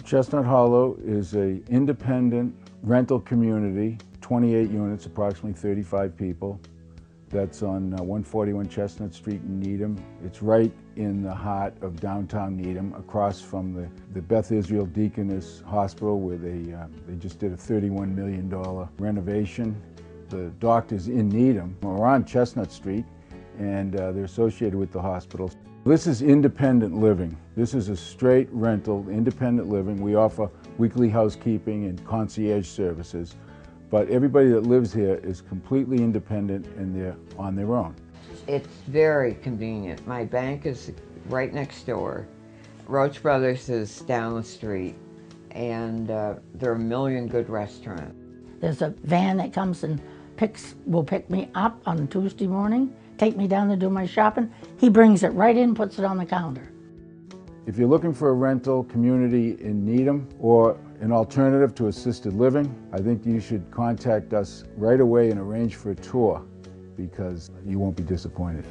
Chestnut Hollow is an independent rental community, 28 units, approximately 35 people. That's on 141 Chestnut Street in Needham. It's right in the heart of downtown Needham, across from the Beth Israel Deaconess Hospital, where they just did a $31 million renovation. The doctor's in Needham. We're on Chestnut Street, and they're associated with the hospital. This is independent living. This is a straight rental, independent living. We offer weekly housekeeping and concierge services, but everybody that lives here is completely independent and they're on their own. It's very convenient. My bank is right next door. Roach Brothers is down the street, and there are a million good restaurants. There's a van that comes and will pick me up on Tuesday morning, take me down to do my shopping. He brings it right in, puts it on the counter. If you're looking for a rental community in Needham or an alternative to assisted living, I think you should contact us right away and arrange for a tour, because you won't be disappointed.